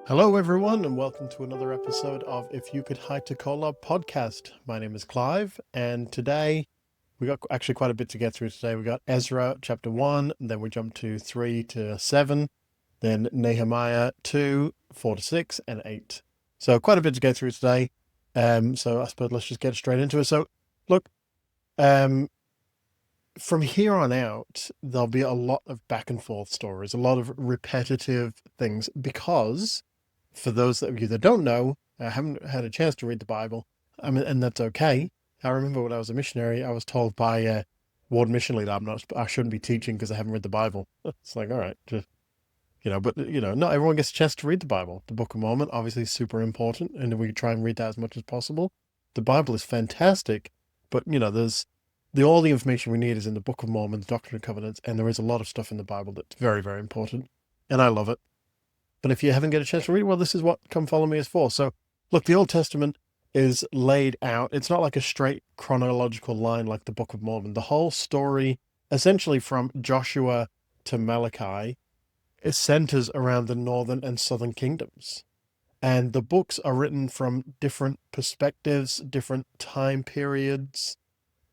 Hello, everyone, and welcome to another episode of If You Could Hide to Cola podcast. My name is Clive, and today we got actually quite a bit to get through today. We got Ezra chapter 1, then we jumped to 3 to 7, then Nehemiah 2, 4 to 6, and 8. So quite a bit to go through today. So I suppose let's just get straight into it. So look, from here on out, there'll be a lot of back and forth stories, a lot of repetitive things, because for those of you that don't know, I haven't had a chance to read the Bible. I mean, and that's okay. I remember when I was a missionary, I was told by Ward Mission Leader I shouldn't be teaching because I haven't read the Bible. It's like, all right, just, but not everyone gets a chance to read the Bible. The Book of Mormon, obviously, is super important, and we try and read that as much as possible. The Bible is fantastic, but there's all the information we need is in the Book of Mormon, the Doctrine and Covenants, and there is a lot of stuff in the Bible that's very, very important, and I love it. But if you haven't got a chance to read, well, this is what Come Follow Me is for. So, look, the Old Testament is laid out. It's not like a straight chronological line like the Book of Mormon. The whole story, essentially from Joshua to Malachi, it centers around the northern and southern kingdoms. And the books are written from different perspectives, different time periods.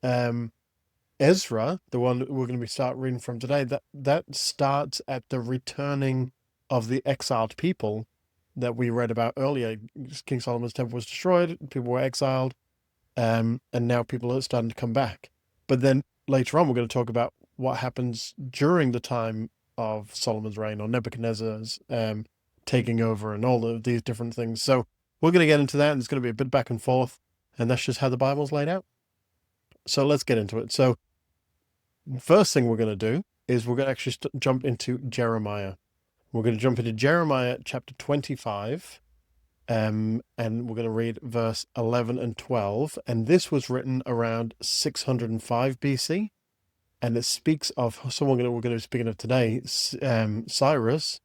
Ezra, the one that we're going to start reading from today, that starts at the returning of the exiled people that we read about earlier. King Solomon's temple was destroyed, people were exiled, and now people are starting to come back. But then later on, we're going to talk about what happens during the time of Solomon's reign, or Nebuchadnezzar's taking over, and all of these different things. So we're going to get into that, and it's going to be a bit back and forth, and that's just how the Bible's laid out. So let's get into it. So first thing we're going to do is we're going to actually jump into Jeremiah. We're going to jump into Jeremiah chapter 25, and we're going to read verse 11 and 12. And this was written around 605 BC, and it speaks of someone we're going to be speaking of today, Cyrus,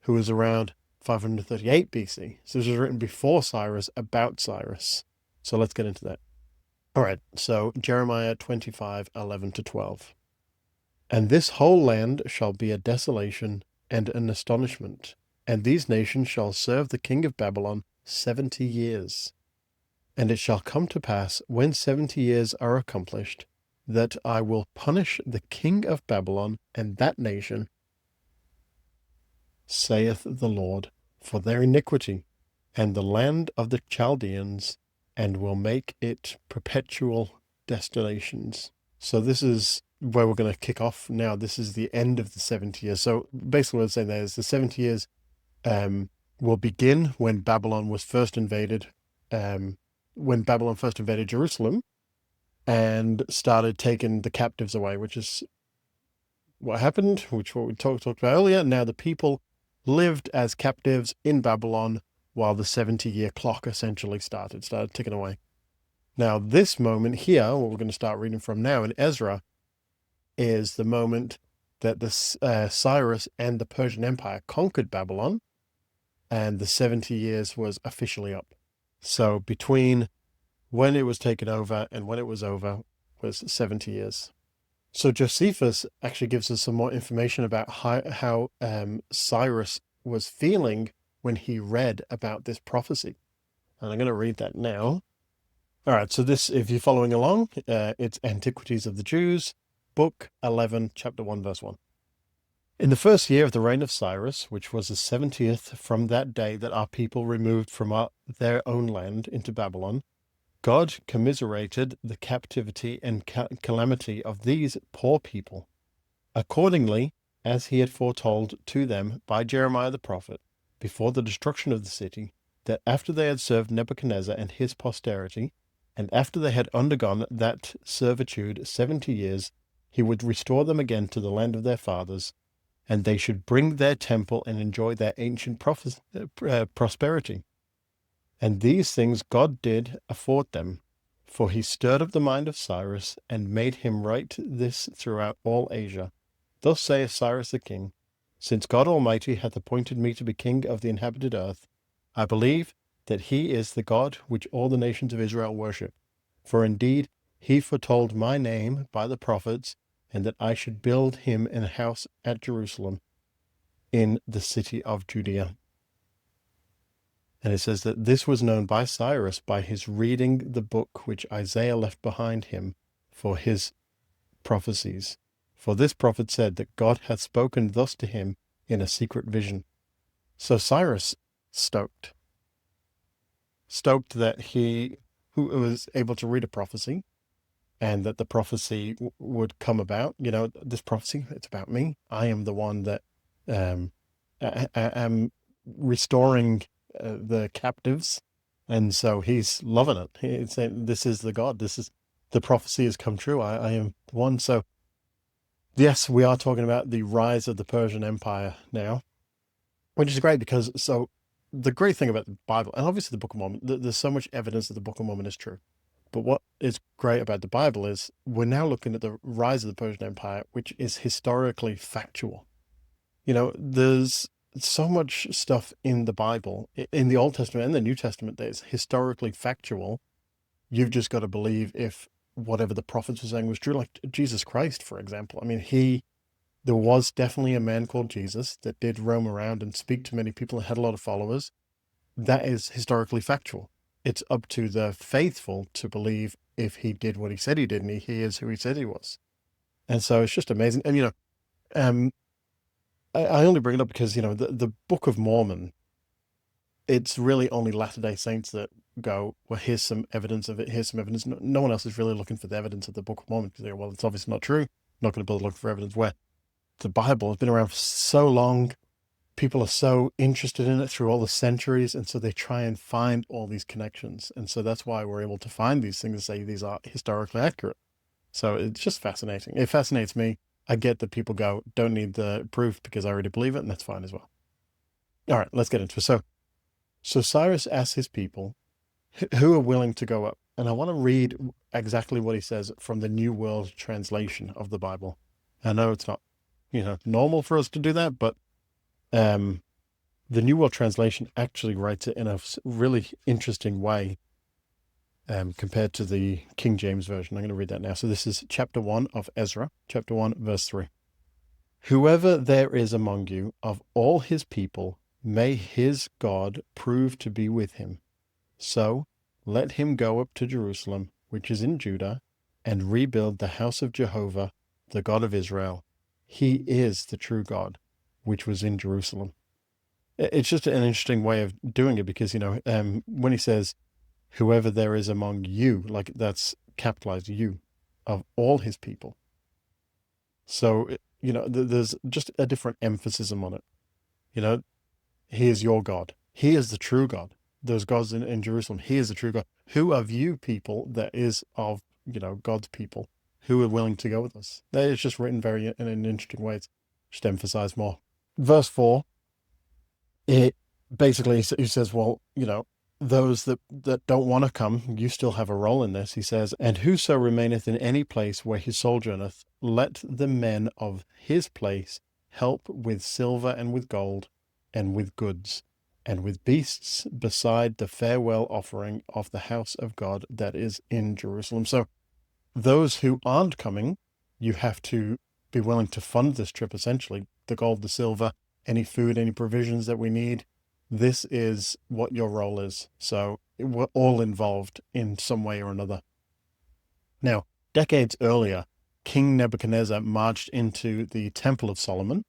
who was around 538 BC. So this was written before Cyrus, about Cyrus. So let's get into that. All right, so Jeremiah 25, 11 to 12. And this whole land shall be a desolation and an astonishment, and these nations shall serve the king of Babylon 70 years. And it shall come to pass, when 70 years are accomplished, that I will punish the king of Babylon and that nation, saith the Lord, for their iniquity, and the land of the Chaldeans, and will make it perpetual destinations. So this is where we're going to kick off now. This is the end of the 70 years. So basically what I'm saying there is the 70 years will begin when Babylon was first invaded, when Babylon first invaded Jerusalem and started taking the captives away, which is what happened, which what we talked about earlier. Now the people lived as captives in Babylon while the 70-year clock essentially started ticking away. Now this moment here, what we're going to start reading from now in Ezra, is the moment that the Cyrus and the Persian Empire conquered Babylon, and the 70 years was officially up. So between when it was taken over and when it was over was 70 years. So Josephus actually gives us some more information about how Cyrus was feeling when he read about this prophecy. And I'm going to read that now. All right, so this, if you're following along, it's Antiquities of the Jews, Book 11, Chapter 1, Verse 1. In the first year of the reign of Cyrus, which was the 70th from that day that our people removed from their own land into Babylon, God commiserated the captivity and calamity of these poor people. Accordingly, as he had foretold to them by Jeremiah the prophet, before the destruction of the city, that after they had served Nebuchadnezzar and his posterity, and after they had undergone that servitude 70 years, he would restore them again to the land of their fathers, and they should bring their temple and enjoy their ancient prosperity. And these things God did afford them, for he stirred up the mind of Cyrus, and made him write this throughout all Asia. Thus saith Cyrus the king, since God Almighty hath appointed me to be king of the inhabited earth, I believe that he is the God which all the nations of Israel worship. For indeed he foretold my name by the prophets, and that I should build him an house at Jerusalem, in the city of Judea. And it says that this was known by Cyrus by his reading the book which Isaiah left behind him for his prophecies. For this prophet said that God hath spoken thus to him in a secret vision. So Cyrus stoked that he who was able to read a prophecy and that the prophecy would come about. You know, this prophecy, it's about me. I am the one that I am restoring the captives. And so he's loving it. He's saying, this is the God. This is the prophecy has come true. I am the one. So yes, we are talking about the rise of the Persian Empire now, which is great because so the great thing about the Bible, and obviously the Book of Mormon, there's so much evidence that the Book of Mormon is true. But what is great about the Bible is we're now looking at the rise of the Persian Empire, which is historically factual. You know, there's so much stuff in the Bible, in the Old Testament and the New Testament, that is historically factual. You've just got to believe if whatever the prophets were saying was true, like Jesus Christ, for example. I mean, there was definitely a man called Jesus that did roam around and speak to many people and had a lot of followers. That is historically factual. It's up to the faithful to believe if he did what he said he did and he is who he said he was. And so it's just amazing. And, I only bring it up because, the Book of Mormon, it's really only Latter-day Saints that go, well, here's some evidence of it, here's some evidence. No one else is really looking for the evidence of the Book of Mormon because they go, well, it's obviously not true. I'm not going to bother looking for evidence. Where the Bible has been around for so long, people are so interested in it through all the centuries, and so they try and find all these connections. And so that's why we're able to find these things and say these are historically accurate. So it's just fascinating. It fascinates me. I get that people go, don't need the proof because I already believe it, and that's fine as well. All right, let's get into it. So Cyrus asks his people who are willing to go up. And I want to read exactly what he says from the New World Translation of the Bible. I know it's not, normal for us to do that, but the New World Translation actually writes it in a really interesting way compared to the King James Version. I'm going to read that now. So this is chapter 1 of Ezra, chapter 1, verse 3. Whoever there is among you of all his people, may his God prove to be with him. So let him go up to Jerusalem, which is in Judah, and rebuild the house of Jehovah, the God of Israel. He is the true God, which was in Jerusalem. It's just an interesting way of doing it because, when he says, whoever there is among you, like that's capitalized you, of all his people. So, there's just a different emphasis on it. He is your God. He is the true God. Those gods in Jerusalem. He is the true God. Who of you people that is of, God's people who are willing to go with us? That is just written very in an interesting way. It's just emphasized more. Verse 4, it basically, he says, well, those that don't want to come, you still have a role in this. He says, and whoso remaineth in any place where he sojourneth, let the men of his place help with silver and with gold and with goods and with beasts beside the farewell offering of the house of God that is in Jerusalem. So those who aren't coming, you have to be willing to fund this trip, essentially. The gold, the silver, any food, any provisions that we need. This is what your role is. So we're all involved in some way or another. Now, decades earlier, King Nebuchadnezzar marched into the Temple of Solomon,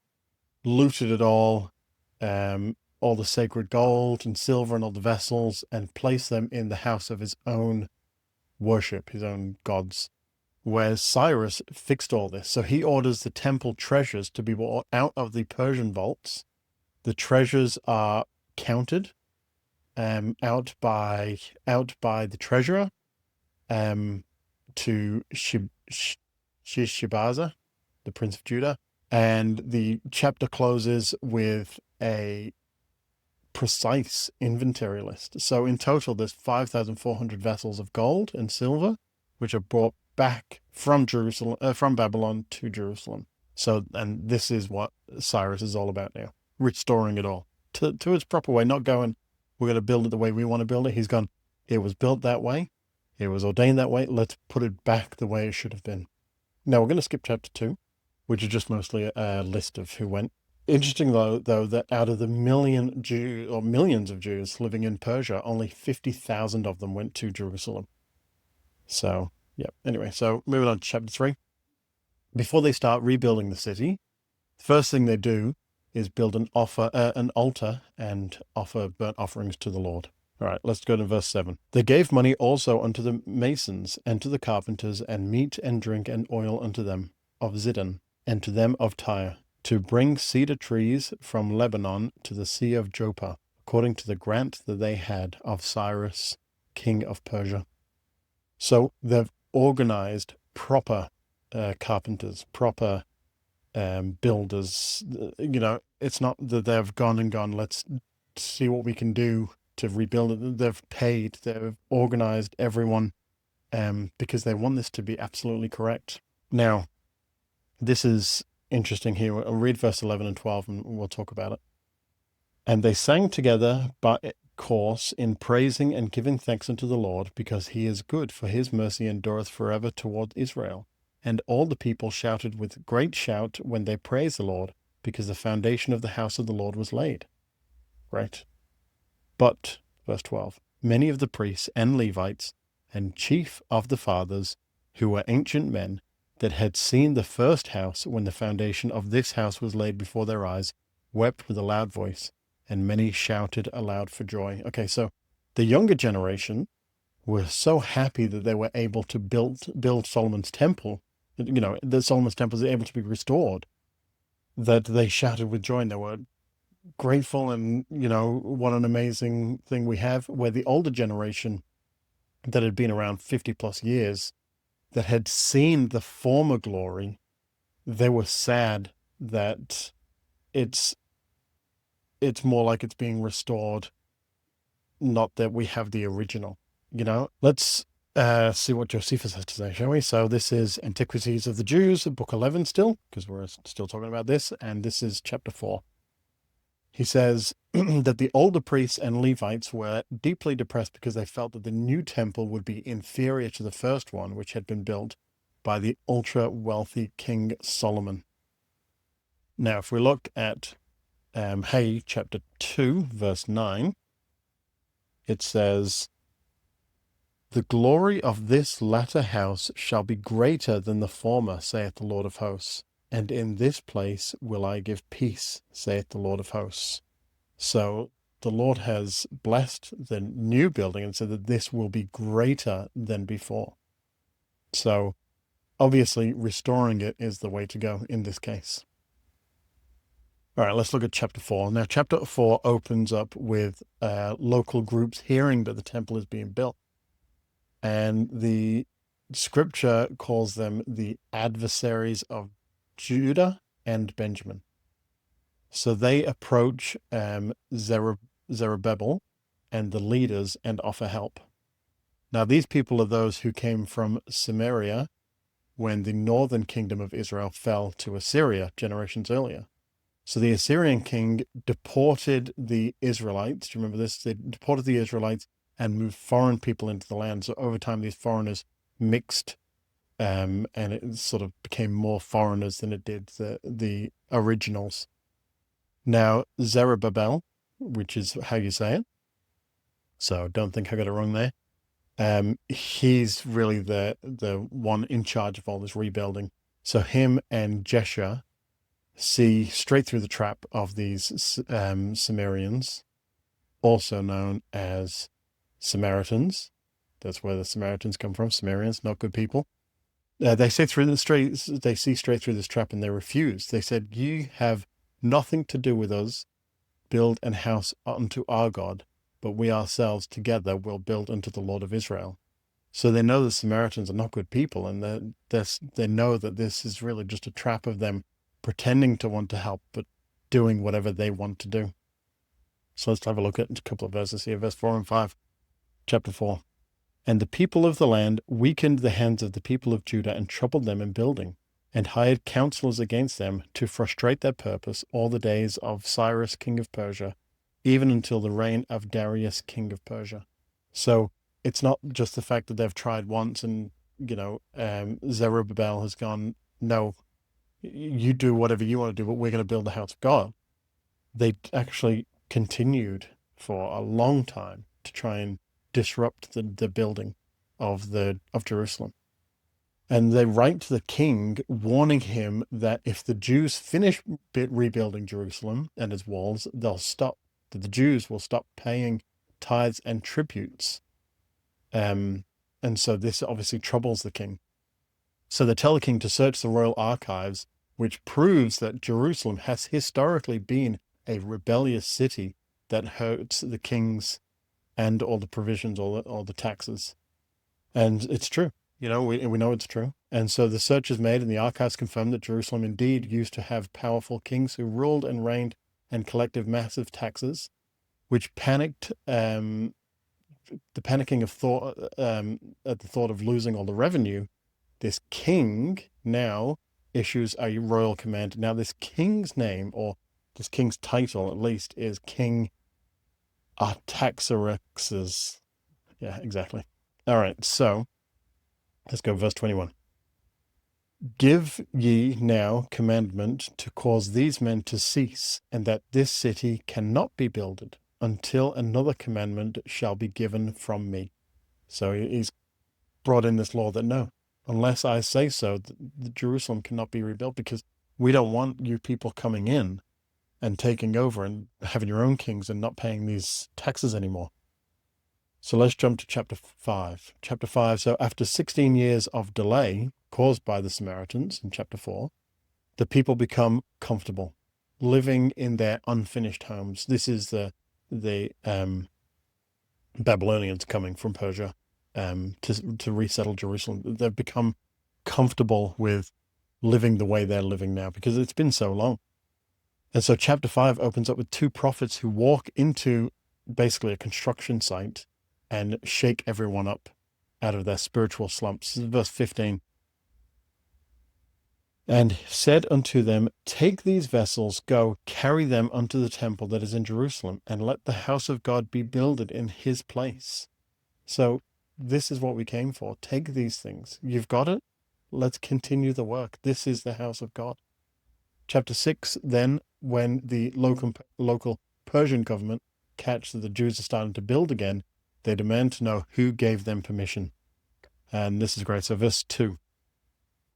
looted it all the sacred gold and silver and all the vessels, and placed them in the house of his own worship, his own gods. Whereas Cyrus fixed all this. So he orders the temple treasures to be brought out of the Persian vaults. The treasures are counted out by the treasurer to Shishibaza, the prince of Judah. And the chapter closes with a precise inventory list. So in total, there's 5,400 vessels of gold and silver, which are brought back from Babylon to Jerusalem. So, and this is what Cyrus is all about now, restoring it all to its proper way, not going, we're going to build it the way we want to build it. He's gone, it was built that way. It was ordained that way. Let's put it back the way it should have been. Now we're going to skip chapter 2, which is just mostly a list of who went. Interesting though, that out of the million Jews or millions of Jews living in Persia, only 50,000 of them went to Jerusalem. So, yeah. Anyway, so moving on to chapter 3. Before they start rebuilding the city, the first thing they do is build an altar and offer burnt offerings to the Lord. All right, let's go to verse 7. They gave money also unto the masons and to the carpenters, and meat and drink and oil unto them of Zidon, and to them of Tyre, to bring cedar trees from Lebanon to the sea of Joppa, according to the grant that they had of Cyrus, king of Persia. So they've organized proper carpenters, proper builders. It's not that they've gone, let's see what we can do to rebuild it. They've organized everyone because they want this to be absolutely correct. Now, this is interesting here. I'll read verse 11 and 12 and we'll talk about it. And they sang together by course in praising and giving thanks unto the Lord, because he is good, for his mercy endureth forever toward Israel. And all the people shouted with great shout when they praised the Lord, because the foundation of the house of the Lord was laid. Right. But, verse 12, many of the priests and Levites and chief of the fathers, who were ancient men, that had seen the first house when the foundation of this house was laid before their eyes, wept with a loud voice, and many shouted aloud for joy. Okay, so the younger generation were so happy that they were able to build Solomon's temple, the Solomon's temple is able to be restored, that they shouted with joy, and they were grateful, and, what an amazing thing we have, where the older generation that had been around 50 plus years, that had seen the former glory, they were sad that it's more like it's being restored, not that we have the original. Let's see what Josephus has to say, shall we? So this is Antiquities of the Jews, book 11 still, because we're still talking about this, and this is chapter 4. He says that the older priests and Levites were deeply depressed because they felt that the new temple would be inferior to the first one, which had been built by the ultra-wealthy King Solomon. Now, if we look at chapter 2, verse 9, it says, the glory of this latter house shall be greater than the former, saith the Lord of hosts. And in this place will I give peace, saith the Lord of hosts. So the Lord has blessed the new building and said that this will be greater than before. So obviously restoring it is the way to go in this case. All right, let's look at chapter 4. Now, chapter 4 opens up with local groups hearing that the temple is being built. And the scripture calls them the adversaries of Judah and Benjamin. So they approach Zerubbabel and the leaders and offer help. Now, these people are those who came from Samaria when the northern kingdom of Israel fell to Assyria generations earlier. So the Assyrian king deported the Israelites. Do you remember this? They deported the Israelites and moved foreign people into the land. So over time, these foreigners mixed, and it sort of became more foreigners than it did the originals. Now, Zerubbabel, which is how you say it, so don't think I got it wrong there. He's really the one in charge of all this rebuilding. So him and Jeshua see straight through the trap of these Sumerians, also known as Samaritans. That's where the Samaritans come from. Sumerians, not good people. They see straight through this trap, and they refuse. They said, "You have nothing to do with us. Build an house unto our God, but we ourselves together will build unto the Lord of Israel." So they know the Samaritans are not good people, and they know that this is really just a trap of them pretending to want to help, but doing whatever they want to do. So let's have a look at a couple of verses here, verse 4 and 5, chapter 4. And the people of the land weakened the hands of the people of Judah and troubled them in building, and hired counselors against them to frustrate their purpose all the days of Cyrus, king of Persia, even until the reign of Darius, king of Persia. So it's not just the fact that they've tried once and, Zerubbabel has gone, no, You do whatever you want to do, but we're going to build the house of God. They actually continued for a long time to try and disrupt the building of Jerusalem. And they write to the king, warning him that if the Jews finish rebuilding Jerusalem and its walls, that the Jews will stop paying tithes and tributes. And so this obviously troubles the king. So they tell the king to search the royal archives, which proves that Jerusalem has historically been a rebellious city that hurts the kings and all the provisions, all the taxes. And it's true. We know it's true. And so the search is made, and the archives confirm that Jerusalem indeed used to have powerful kings who ruled and reigned and collected massive taxes, which panicked the panicking of thought at the thought of losing all the revenue. This king now issues a royal command. Now, this king's name, or this king's title at least, is King Artaxerxes. Yeah, exactly. All right, so let's go verse 21. Give ye now commandment to cause these men to cease, and that this city cannot be builded until another commandment shall be given from me. So he's brought in this law that no, unless I say so, the Jerusalem cannot be rebuilt, because we don't want you people coming in and taking over and having your own kings and not paying these taxes anymore. So let's jump to chapter 5. Chapter 5, so after 16 years of delay caused by the Samaritans in chapter 4, the people become comfortable, living in their unfinished homes. This is the Babylonians coming from Persia to resettle Jerusalem. They've become comfortable with living the way they're living now because it's been so long. And so chapter 5 opens up with two prophets who walk into basically a construction site and shake everyone up out of their spiritual slumps. This is verse 15. And said unto them, take these vessels, go, carry them unto the temple that is in Jerusalem, and let the house of God be builded in his place. So this is what we came for. Take these things. You've got it. Let's continue the work. This is the house of God. Chapter 6, then, when the local Persian government catch that the Jews are starting to build again, they demand to know who gave them permission. And this is great. So verse 2.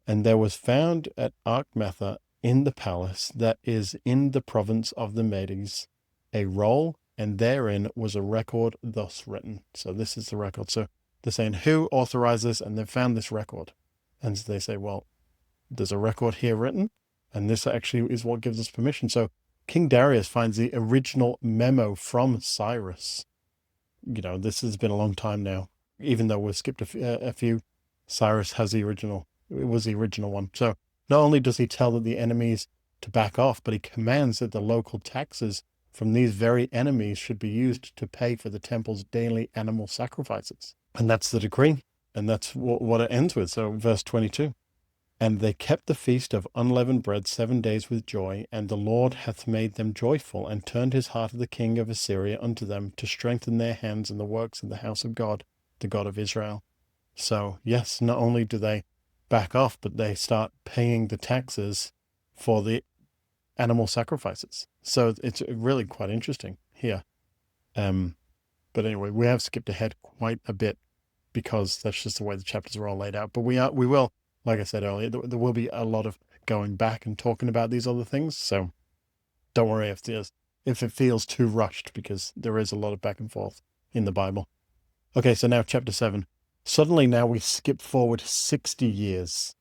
And there was found at Archmetha in the palace that is in the province of the Medes a roll, and therein was a record thus written. So this is the record. So they're saying, who authorized this? And they've found this record. And so they say, well, there's a record here written, and this actually is what gives us permission. So King Darius finds the original memo from Cyrus. This has been a long time now. Even though we've skipped a few, Cyrus has the original. It was the original one. So not only does he tell the enemies to back off, but he commands that the local taxes from these very enemies should be used to pay for the temple's daily animal sacrifices. And that's the decree. And that's what it ends with. So verse 22. And they kept the feast of unleavened bread 7 days with joy, and the Lord hath made them joyful, and turned his heart of the king of Assyria unto them, to strengthen their hands in the works of the house of God, the God of Israel. So, yes, not only do they back off, but they start paying the taxes for the animal sacrifices. So it's really quite interesting here. But anyway, we have skipped ahead quite a bit because that's just the way the chapters are all laid out. But we will, like I said earlier, there will be a lot of going back and talking about these other things. So don't worry if it feels too rushed, because there is a lot of back and forth in the Bible. Okay, so now chapter 7. Suddenly now we skip forward 60 years.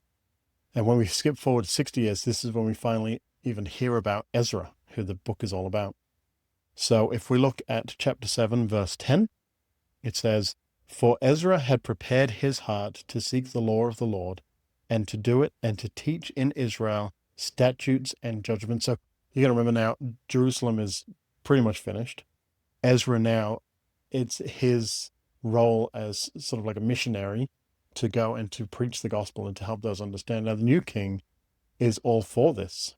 And when we skip forward 60 years, this is when we finally even hear about Ezra, who the book is all about. So if we look at chapter 7, verse 10, it says, for Ezra had prepared his heart to seek the law of the Lord, and to do it, and to teach in Israel statutes and judgments. So you got to remember now, Jerusalem is pretty much finished. Ezra now, it's his role as sort of like a missionary to go and to preach the gospel and to help those understand. Now, the new king is all for this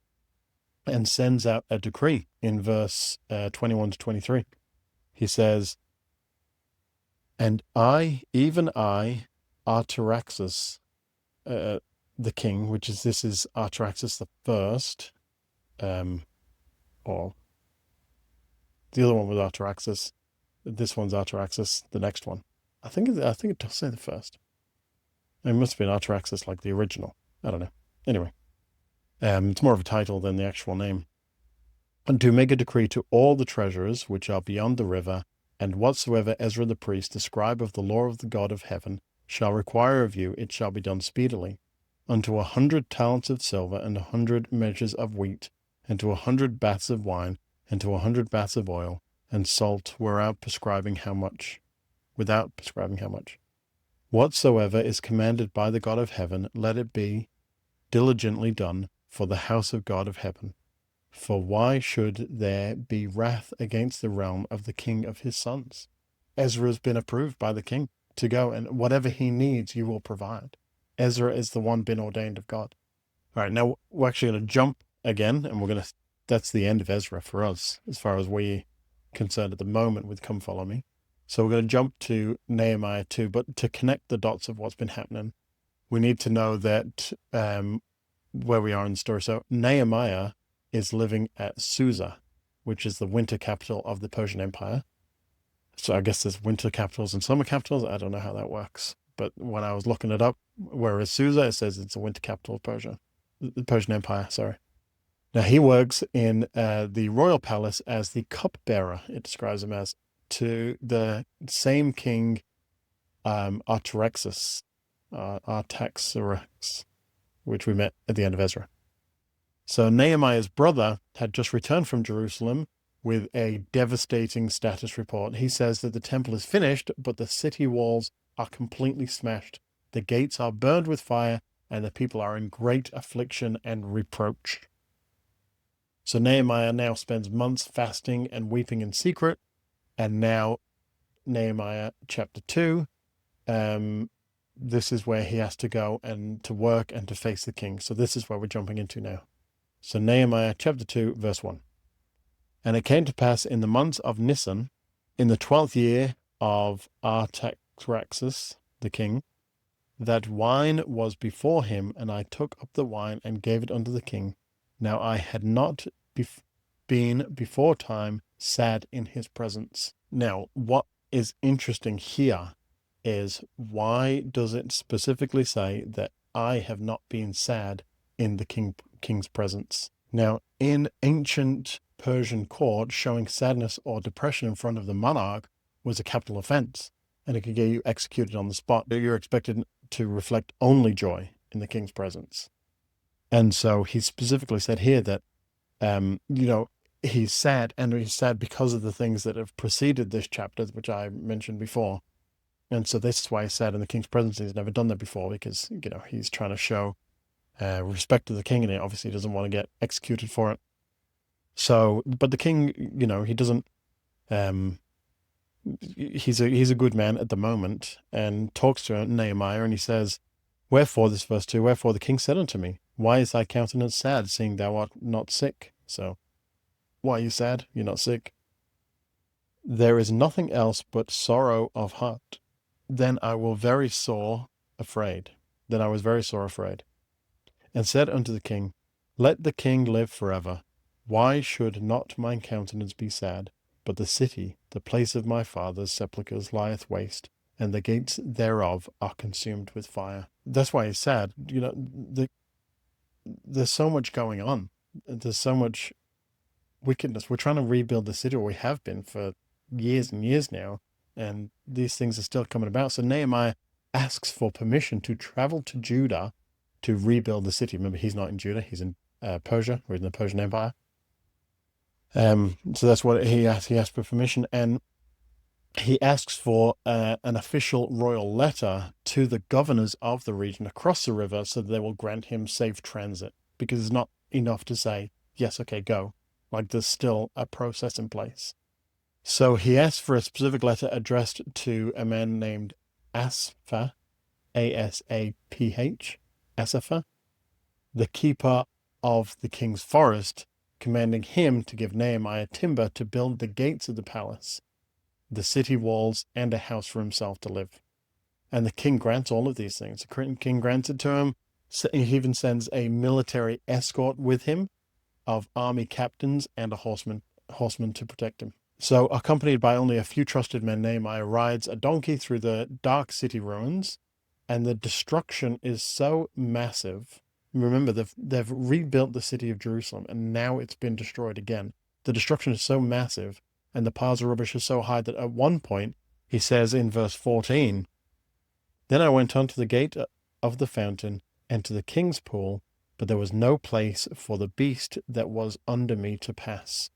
and sends out a decree in verse 21 to 23. He says, and I, even I, Artaxerxes, the king, which is this is Artaxerxes the first, or the other one was Artaxerxes. This one's Artaxerxes, the next one. I think it does say the first. It must have been Artaxerxes like the original. I don't know. Anyway, it's more of a title than the actual name. And to make a decree to all the treasurers which are beyond the river, and whatsoever Ezra the priest, the scribe of the law of the God of heaven, shall require of you, it shall be done speedily. Unto 100 talents of silver, and 100 measures of wheat, and to 100 baths of wine, and to 100 baths of oil, and salt, without prescribing how much. Whatsoever is commanded by the God of heaven, let it be diligently done for the house of God of heaven. For why should there be wrath against the realm of the king of his sons? Ezra has been approved by the king to go, and whatever he needs, you will provide. Ezra is the one been ordained of God. All right, now we're actually going to jump again, and that's the end of Ezra for us, as far as we're concerned at the moment with Come Follow Me. So we're going to jump to Nehemiah 2, but to connect the dots of what's been happening, we need to know that where we are in the story. So Nehemiah is living at Susa, which is the winter capital of the Persian Empire. So I guess there's winter capitals and summer capitals. I don't know how that works. But when I was looking it up, where is Susa, it says it's a winter capital of Persia. The Persian Empire, sorry. Now he works in the royal palace as the cupbearer, it describes him as, to the same king, Artaxerxes, which we met at the end of Ezra. So Nehemiah's brother had just returned from Jerusalem with a devastating status report. He says that the temple is finished, but the city walls are completely smashed. The gates are burned with fire, and the people are in great affliction and reproach. So Nehemiah now spends months fasting and weeping in secret. And now Nehemiah chapter 2, this is where he has to go and to work and to face the king. So this is where we're jumping into now. So Nehemiah chapter 2, verse 1. And it came to pass in the months of Nisan, in the 12th year of Artaxerxes the king, that wine was before him, and I took up the wine and gave it unto the king. Now I had not been before time sad in his presence. Now, what is interesting here is, why does it specifically say that I have not been sad in the king's presence? Now, in ancient Persian court, showing sadness or depression in front of the monarch was a capital offense, and it could get you executed on the spot. You're expected to reflect only joy in the king's presence. And so he specifically said here that, he's sad, and he's sad because of the things that have preceded this chapter, which I mentioned before. And so this is why he's sad in the king's presence. He's never done that before, because, he's trying to show respect to the king, and he obviously doesn't want to get executed for it. So, but the king, he doesn't, he's a good man at the moment, and talks to Nehemiah, and he says, wherefore, this verse 2, wherefore the king said unto me, why is thy countenance sad, seeing thou art not sick? So, why are you sad? You're not sick. There is nothing else but sorrow of heart. Then I was very sore afraid, and said unto the king, let the king live forever. Why should not mine countenance be sad? But the city, the place of my father's sepulchres, lieth waste, and the gates thereof are consumed with fire. That's why he's sad. There's so much going on. There's so much wickedness. We're trying to rebuild the city, or we have been for years and years now, and these things are still coming about. So Nehemiah asks for permission to travel to Judah to rebuild the city. Remember, he's not in Judah, he's in Persia, or in the Persian Empire. So that's what he asked. He asked for permission, and he asks for an official royal letter to the governors of the region across the river, so that they will grant him safe transit, because it's not enough to say, yes, okay, go. Like, there's still a process in place. So he asked for a specific letter addressed to a man named Asaph, A-S-A-P-H, Asaph, the keeper of the king's forest, commanding him to give Nehemiah timber to build the gates of the palace, the city walls, and a house for himself to live. And the king grants all of these things. The king grants it to him, So he even sends a military escort with him of army captains and a horseman to protect him. So, accompanied by only a few trusted men, Nehemiah rides a donkey through the dark city ruins, and the destruction is so massive. Remember, they've rebuilt the city of Jerusalem, and now it's been destroyed again. The destruction is so massive, and the piles of rubbish are so high that at one point, he says in verse 14, "Then I went on to the gate of the fountain and to the king's pool, but there was no place for the beast that was under me to pass."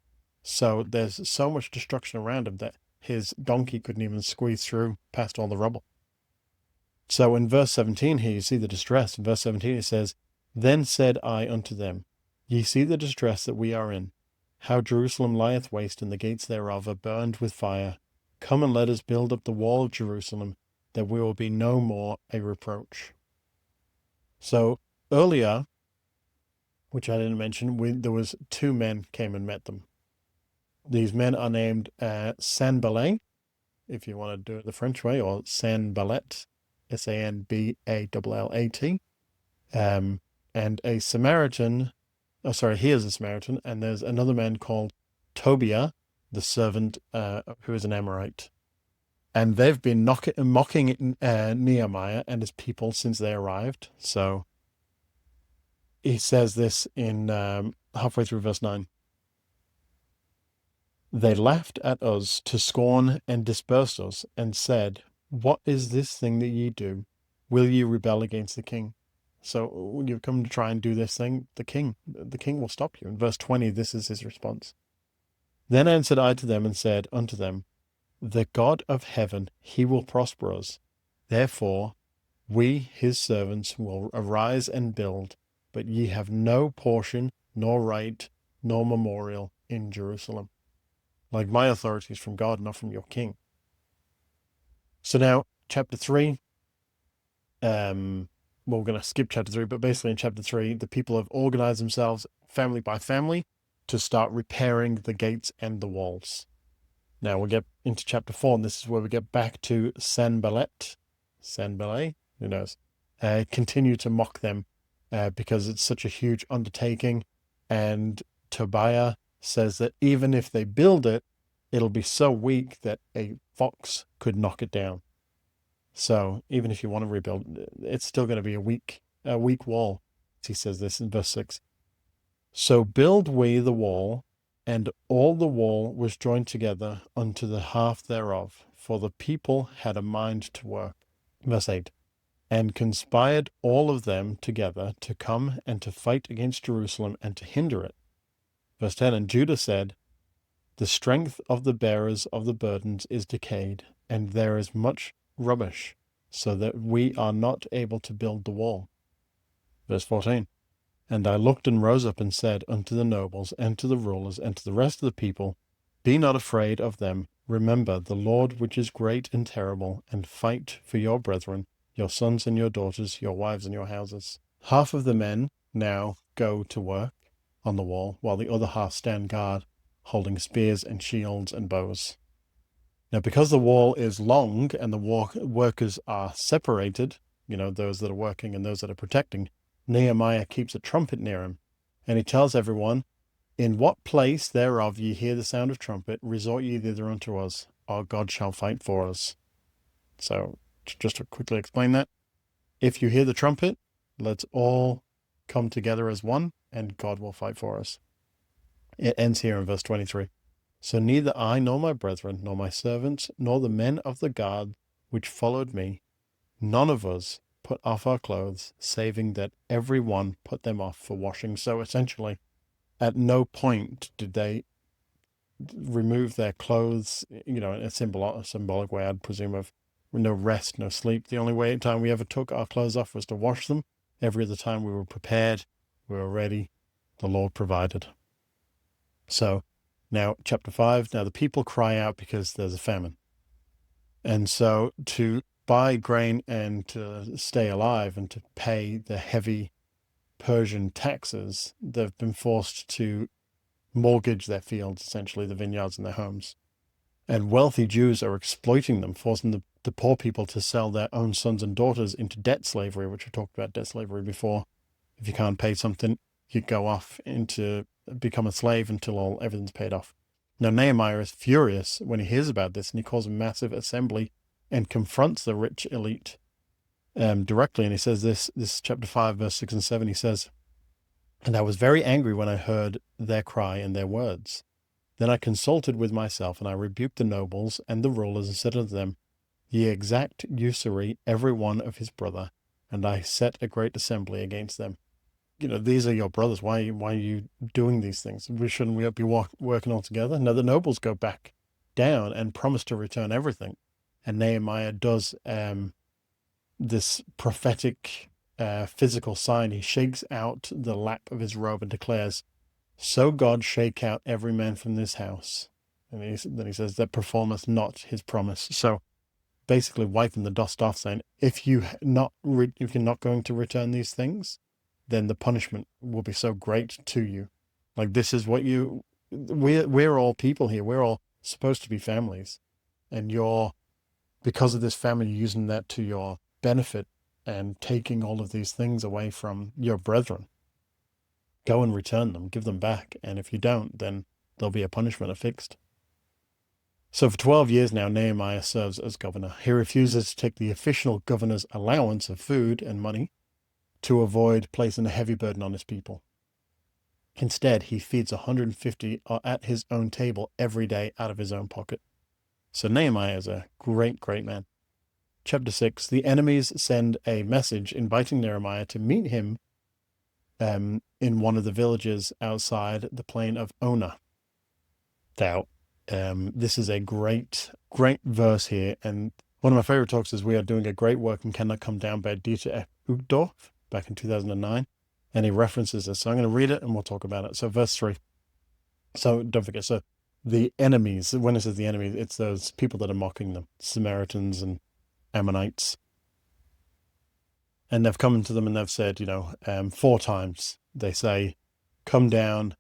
So there's so much destruction around him that his donkey couldn't even squeeze through past all the rubble. So in verse 17 here, you see the distress. In verse 17 it says, "Then said I unto them, Ye see the distress that we are in, how Jerusalem lieth waste, and the gates thereof are burned with fire. Come and let us build up the wall of Jerusalem, that we will be no more a reproach." So earlier, which I didn't mention, there was two men came and met them. These men are named Sanballat, if you want to do it the French way, or Sanballat, Sanballat, and a Samaritan. Oh, sorry, he is a Samaritan, and there's another man called Tobiah, the servant, who is an Amorite. And they've been mocking Nehemiah and his people since they arrived. So he says this in halfway through verse 9. "They laughed at us to scorn and dispersed us, and said, What is this thing that ye do? Will ye rebel against the king?" So you've come to try and do this thing, the king will stop you. In verse 20, this is his response. "Then answered I to them and said unto them, The God of heaven, he will prosper us. Therefore, we, his servants, will arise and build, but ye have no portion, nor right, nor memorial in Jerusalem. Like my authority is from God, not from your king." So now, chapter 3, we're going to skip chapter 3, but basically in chapter 3, the people have organized themselves family by family to start repairing the gates and the walls. Now we'll get into chapter 4, and this is where we get back to Sanballat, who knows, continue to mock them because it's such a huge undertaking, and Tobiah says that even if they build it, it'll be so weak that a fox could knock it down. So even if you want to rebuild, it's still going to be a weak wall. He says this in verse 6. "So build we the wall, and all the wall was joined together unto the half thereof, for the people had a mind to work." Verse 8. "And conspired all of them together to come and to fight against Jerusalem and to hinder it." Verse 10. "And Judah said, The strength of the bearers of the burdens is decayed, and there is much rubbish, so that we are not able to build the wall." Verse 14. "And I looked and rose up and said unto the nobles and to the rulers and to the rest of the people, Be not afraid of them. Remember the Lord which is great and terrible, and fight for your brethren, your sons and your daughters, your wives and your houses." Half of the men now go to work on the wall, while the other half stand guard, holding spears and shields and bows. Now, because the wall is long and the workers are separated, those that are working and those that are protecting, Nehemiah keeps a trumpet near him, and he tells everyone, "In what place thereof ye hear the sound of trumpet, resort ye thither unto us, our God shall fight for us." So, just to quickly explain that, if you hear the trumpet, let's all come together as one, and God will fight for us. It ends here in verse 23. "So neither I nor my brethren, nor my servants, nor the men of the guard which followed me, none of us put off our clothes, saving that every one put them off for washing." So essentially, at no point did they remove their clothes, in a symbolic way, I'd presume, of no rest, no sleep. The only time we ever took our clothes off was to wash them. Every other time we were prepared, we were ready. The Lord provided. So now, chapter 5, now the people cry out because there's a famine. And so to buy grain and to stay alive and to pay the heavy Persian taxes, they've been forced to mortgage their fields, essentially the vineyards and their homes. And wealthy Jews are exploiting them, forcing the poor people to sell their own sons and daughters into debt slavery, which we talked about debt slavery before. If you can't pay something, you go off into become a slave until everything's paid off. Now Nehemiah is furious when he hears about this, and he calls a massive assembly and confronts the rich elite directly. And he says this chapter 5, verse 6 and 7, he says, "And I was very angry when I heard their cry and their words. Then I consulted with myself, and I rebuked the nobles and the rulers, and said unto them, Ye exact usury every one of his brother, and I set a great assembly against them." These are your brothers. Why are you doing these things? Shouldn't we be working all together? No, the nobles go back down and promise to return everything. And Nehemiah does this prophetic physical sign. He shakes out the lap of his robe and declares, "So God shake out every man from this house." And then he says, "That performeth not his promise." So basically wiping the dust off, saying, if you're not going to return these things, then the punishment will be so great to you. Like, this is what we're all people here. We're all supposed to be families. And because of this family, you're using that to your benefit and taking all of these things away from your brethren. Go and return them, give them back. And if you don't, then there'll be a punishment affixed. So for 12 years now, Nehemiah serves as governor. He refuses to take the official governor's allowance of food and money to avoid placing a heavy burden on his people. Instead, he feeds 150 at his own table every day out of his own pocket. So Nehemiah is a great, great man. Chapter 6, the enemies send a message inviting Nehemiah to meet him in one of the villages outside the plain of Ona. Now, this is a great, great verse here. And one of my favorite talks is, "We are doing a great work and cannot come down," by Dieter F. Uchtdorf back in 2009. And he references this. So I'm going to read it and we'll talk about it. So verse 3. So don't forget. So the enemies, when it says the enemies, it's those people that are mocking them, Samaritans and Ammonites. And they've come to them and they've said, 4 times, they say, "Come down,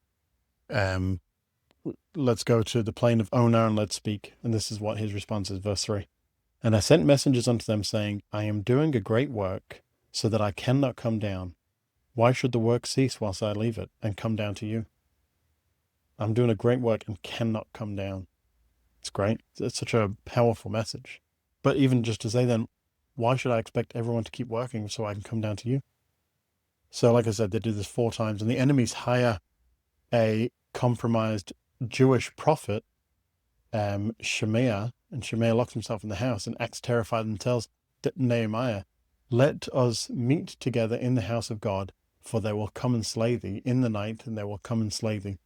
let's go to the plain of Ona and let's speak." And this is what his response is, verse 3. "And I sent messengers unto them, saying, I am doing a great work, so that I cannot come down. Why should the work cease whilst I leave it and come down to you?" I'm doing a great work and cannot come down. It's great. It's such a powerful message. But even just to say then, why should I expect everyone to keep working so I can come down to you? So like I said, they do this 4 times, and the enemies hire a compromised Jewish prophet, Shemaiah, and Shemaiah locks himself in the house and acts terrified and tells Nehemiah, "Let us meet together in the house of God, for they will come and slay thee in the night, and they will come and slay thee."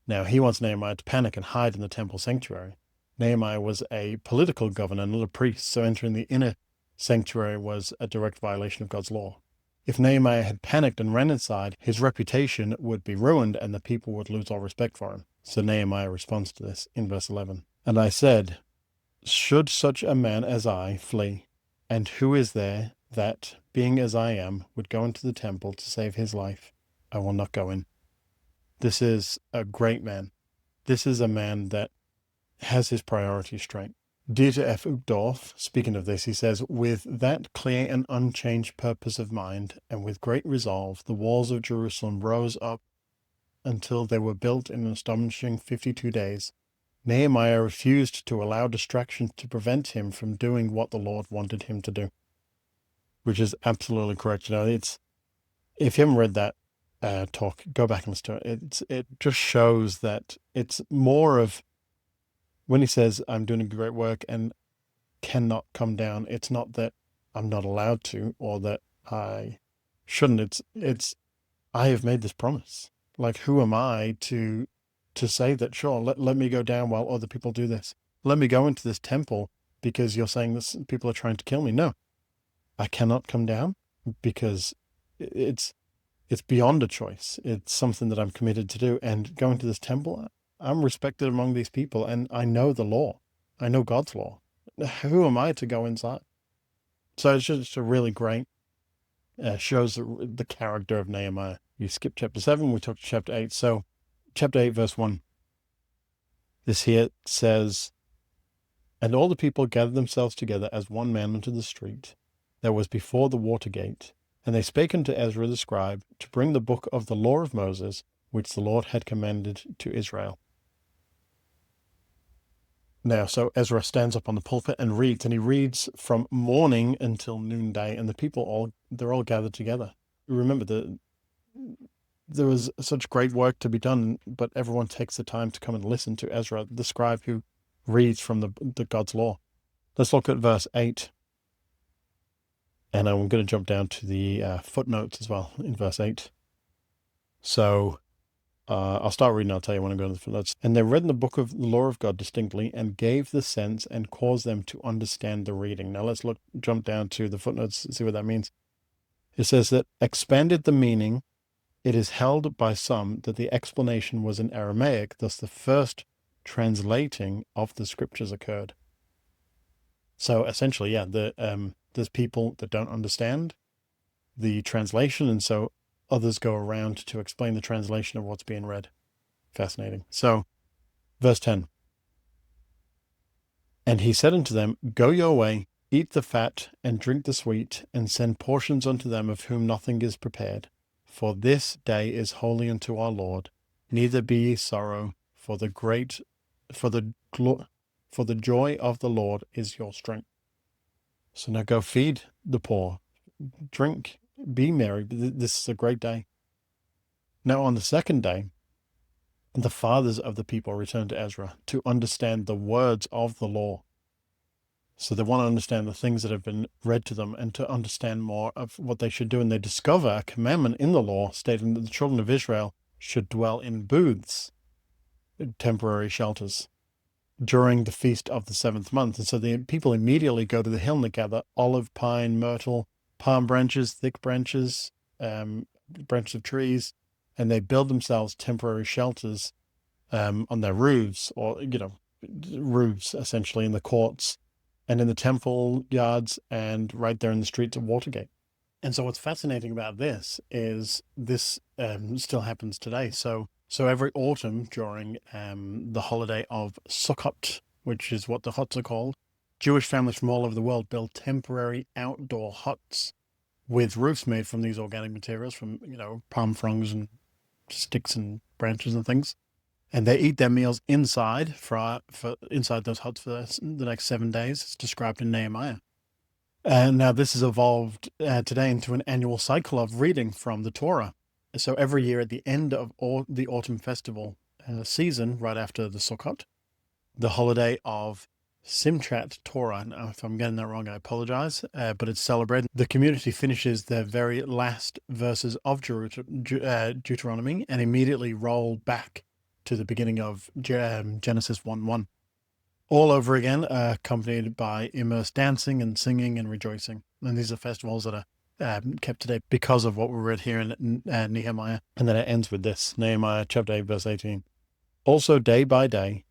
Now, he wants Nehemiah to panic and hide in the temple sanctuary. Nehemiah was a political governor, not a priest, so entering the inner sanctuary was a direct violation of God's law. If Nehemiah had panicked and ran inside, his reputation would be ruined and the people would lose all respect for him. So Nehemiah responds to this in verse 11. "And I said, Should such a man as I flee? And who is there that, being as I am, would go into the temple to save his life? I will not go in." This is a great man. This is a man that has his priorities straight. Dieter F. Uchtdorf, speaking of this, he says, "With that clear and unchanged purpose of mind, and with great resolve, the walls of Jerusalem rose up until they were built in an astonishing 52 days. Nehemiah refused to allow distractions to prevent him from doing what the Lord wanted him to do." Which is absolutely correct. If you haven't read that talk, go back and listen to it. It just shows that it's more of, when he says, "I'm doing a great work and cannot come down," it's not that I'm not allowed to or that I shouldn't. It's I have made this promise. Like, who am I to say that, sure, let me go down while other people do this? Let me go into this temple because you're saying this, people are trying to kill me. No, I cannot come down because it's beyond a choice. It's something that I'm committed to do. And going to this temple, I'm respected among these people, and I know the law. I know God's law. Who am I to go inside? So it's just a really great, shows the character of Nehemiah. You skip chapter 7, we talk to chapter 8. So chapter 8, verse 1. This here says, "And all the people gathered themselves together as one man unto the street that was before the water gate. And they spake unto Ezra the scribe to bring the book of the law of Moses, which the Lord had commanded to Israel." Now, so Ezra stands up on the pulpit and he reads from morning until noonday, and the people they're all gathered together. Remember, there was such great work to be done, but everyone takes the time to come and listen to Ezra, the scribe who reads from the God's law. Let's look at verse 8. And I'm going to jump down to the footnotes as well in verse 8. So I'll start reading, I'll tell you when I go to the footnotes. "And they read in the book of the law of God distinctly, and gave the sense and caused them to understand the reading." Now let's jump down to the footnotes and see what that means. It says that expanded the meaning. It is held by some that the explanation was in Aramaic, thus the first translating of the scriptures occurred. So essentially, yeah, there's people that don't understand the translation, and so others go around to explain the translation of what's being read. Fascinating. So, verse 10. "And he said unto them, Go your way, eat the fat, and drink the sweet, and send portions unto them of whom nothing is prepared. For this day is holy unto our Lord. Neither be ye sorrow, for the joy of the Lord is your strength." So now go feed the poor, drink, be merry. This is a great day. Now on the second day, the fathers of the people returned to Ezra to understand the words of the law. So they want to understand the things that have been read to them and to understand more of what they should do. And they discover a commandment in the law stating that the children of Israel should dwell in booths, temporary shelters, during the feast of the 7th month. And so the people immediately go to the hill and they gather olive, pine, myrtle, palm branches, thick branches, branches of trees, and they build themselves temporary shelters on their roofs, or, roofs essentially in the courts and in the temple yards and right there in the streets of Watergate. And so what's fascinating about this is this still happens today. So every autumn during the holiday of Sukkot, which is what the huts are called, Jewish families from all over the world build temporary outdoor huts with roofs made from these organic materials, from, palm fronds and sticks and branches and things. And they eat their meals inside for inside those huts for the next 7 days. It's described in Nehemiah. And now this has evolved today into an annual cycle of reading from the Torah. So every year at the end of the autumn festival season, right after the Sukkot, the holiday of Simchat Torah. Now, if I'm getting that wrong, I apologize, but it's celebrated. The community finishes their very last verses of Deuteronomy and immediately roll back to the beginning of Genesis 1:1. All over again, accompanied by immersed dancing and singing and rejoicing. And these are festivals that are kept today because of what we read here in Nehemiah. And then it ends with this, Nehemiah chapter 8, verse 18. "Also day by day,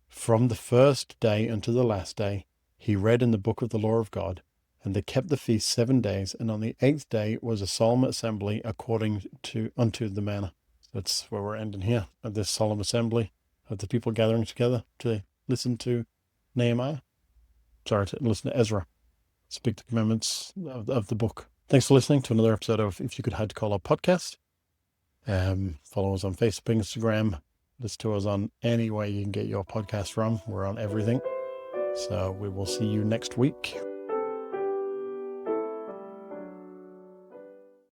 from the first day unto the last day, he read in the book of the law of God, and they kept the feast 7 days, and on the 8th day was a solemn assembly according unto the manner." That's where we're ending here, at this solemn assembly of the people gathering together to listen to to listen to Ezra speak the commandments of the book. Thanks for listening to another episode of If You Could Hide to Call Our podcast. Follow us on Facebook, Instagram. Listen to us on any way you can get your podcast from. We're on everything. So we will see you next week.